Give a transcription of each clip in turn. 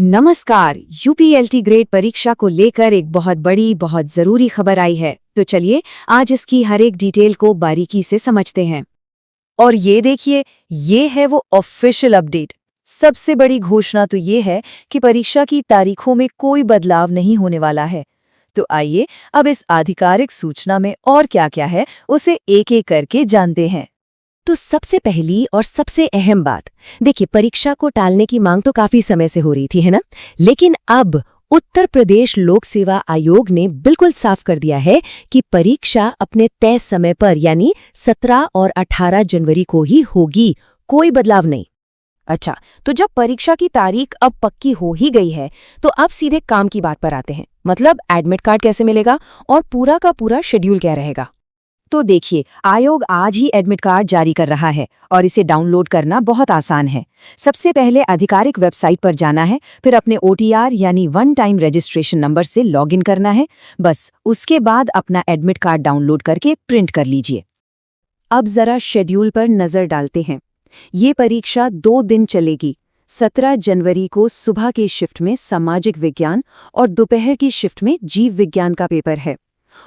नमस्कार। यूपीएलटी ग्रेड परीक्षा को लेकर एक बहुत बड़ी बहुत जरूरी खबर आई है। तो चलिए आज इसकी हर एक डिटेल को बारीकी से समझते हैं। और ये देखिए, ये है वो ऑफिशियल अपडेट। सबसे बड़ी घोषणा तो ये है कि परीक्षा की तारीखों में कोई बदलाव नहीं होने वाला है। तो आइए अब इस आधिकारिक सूचना में और क्या-क्या है उसे एक-एक करके जानते हैं। तो सबसे पहली और सबसे अहम बात, देखिए परीक्षा को टालने की मांग तो काफी समय से हो रही थी, है ना। लेकिन अब उत्तर प्रदेश लोक सेवा आयोग ने बिल्कुल साफ कर दिया है कि परीक्षा अपने तय समय पर यानी 17 और 18 जनवरी को ही होगी, कोई बदलाव नहीं। अच्छा, तो जब परीक्षा की तारीख अब पक्की हो ही गई है तो अब सीधे काम की बात पर आते हैं। मतलब एडमिट कार्ड कैसे मिलेगा और पूरा का पूरा शेड्यूल क्या रहेगा। तो देखिए, आयोग आज ही एडमिट कार्ड जारी कर रहा है और इसे डाउनलोड करना बहुत आसान है। सबसे पहले आधिकारिक वेबसाइट पर जाना है, फिर अपने OTR यानी वन टाइम रजिस्ट्रेशन नंबर से लॉगिन करना है। बस उसके बाद अपना एडमिट कार्ड डाउनलोड करके प्रिंट कर लीजिए। अब जरा शेड्यूल पर नजर डालते हैं। ये परीक्षा 2 दिन चलेगी। 17 जनवरी को सुबह की शिफ्ट में सामाजिक विज्ञान और दोपहर की शिफ्ट में जीव विज्ञान का पेपर है।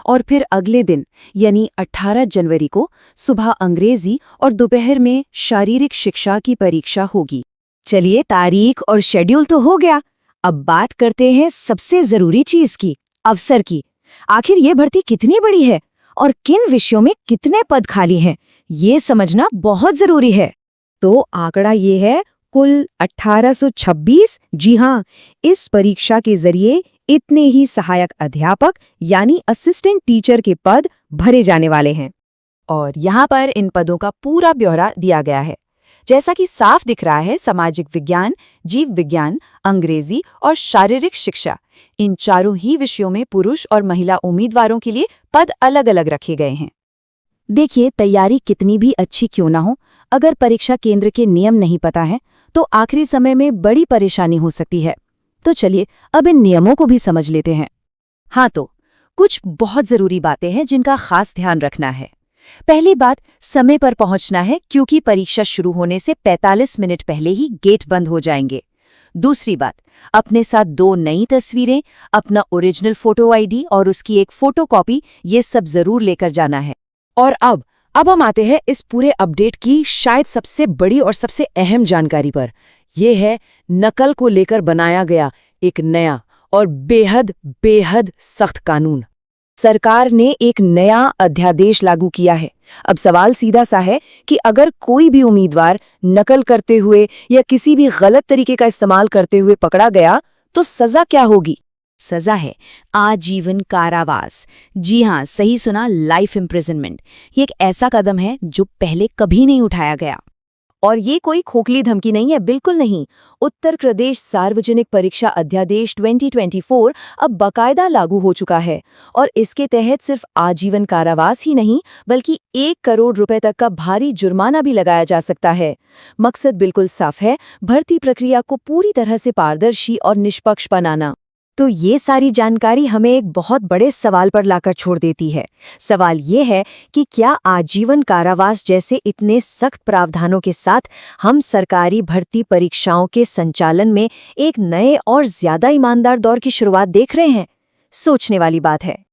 और फिर अगले दिन यानी 18 जनवरी को सुबह अंग्रेजी और दोपहर में शारीरिक शिक्षा की परीक्षा होगी। चलिए, तारीख और शेड्यूल तो हो गया। अब बात करते हैं सबसे जरूरी चीज की, अवसर की। आखिर ये भर्ती कितनी बड़ी है और किन विषयों में कितने पद खाली हैं, ये समझना बहुत जरूरी है। तो आंकड़ा ये है, कुल 1826। जी हाँ, इस परीक्षा के जरिए इतने ही सहायक अध्यापक यानी असिस्टेंट टीचर के पद भरे जाने वाले हैं। और यहाँ पर इन पदों का पूरा ब्यौरा दिया गया है। जैसा कि साफ दिख रहा है, सामाजिक विज्ञान, जीव विज्ञान, अंग्रेजी और शारीरिक शिक्षा, इन चारों ही विषयों में पुरुष और महिला उम्मीदवारों के लिए पद अलग अलग रखे गए हैं। देखिए, तैयारी कितनी भी अच्छी क्यों ना हो, अगर परीक्षा केंद्र के नियम नहीं पता है तो आखिरी समय में बड़ी परेशानी हो सकती है। तो चलिए अब इन नियमों को भी समझ लेते हैं। हाँ, तो कुछ बहुत जरूरी बातें हैं जिनका खास ध्यान रखना है। पहली बात, समय पर पहुंचना है, क्योंकि परीक्षा शुरू होने से 45 मिनट पहले ही गेट बंद हो जाएंगे। दूसरी बात, अपने साथ 2 नई तस्वीरें, अपना ओरिजिनल फोटो ID और उसकी एक फोटोकॉपी, ये सब जरूर लेकर जाना है। और अब हम आते हैं इस पूरे अपडेट की शायद सबसे बड़ी और सबसे अहम जानकारी पर। यह है नकल को लेकर बनाया गया एक नया और बेहद बेहद सख्त कानून। सरकार ने एक नया अध्यादेश लागू किया है। अब सवाल सीधा सा है कि अगर कोई भी उम्मीदवार नकल करते हुए या किसी भी गलत तरीके का इस्तेमाल करते हुए पकड़ा गया तो सजा क्या होगी। सजा है आजीवन कारावास। जी हाँ, सही सुना, लाइफ इम्प्रिजनमेंट। ये एक ऐसा कदम है जो पहले कभी नहीं उठाया गया। और ये कोई खोखली धमकी नहीं है, बिल्कुल नहीं। उत्तर प्रदेश सार्वजनिक परीक्षा अध्यादेश 2024 अब बाकायदा लागू हो चुका है और इसके तहत सिर्फ आजीवन कारावास ही नहीं बल्कि 1 करोड़ रुपए तक का भारी जुर्माना भी लगाया जा सकता है। मकसद बिल्कुल साफ है, भर्ती प्रक्रिया को पूरी तरह से पारदर्शी और निष्पक्ष बनाना। तो ये सारी जानकारी हमें एक बहुत बड़े सवाल पर लाकर छोड़ देती है। सवाल ये है कि क्या आजीवन कारावास जैसे इतने सख्त प्रावधानों के साथ हम सरकारी भर्ती परीक्षाओं के संचालन में एक नए और ज्यादा ईमानदार दौर की शुरुआत देख रहे हैं? सोचने वाली बात है।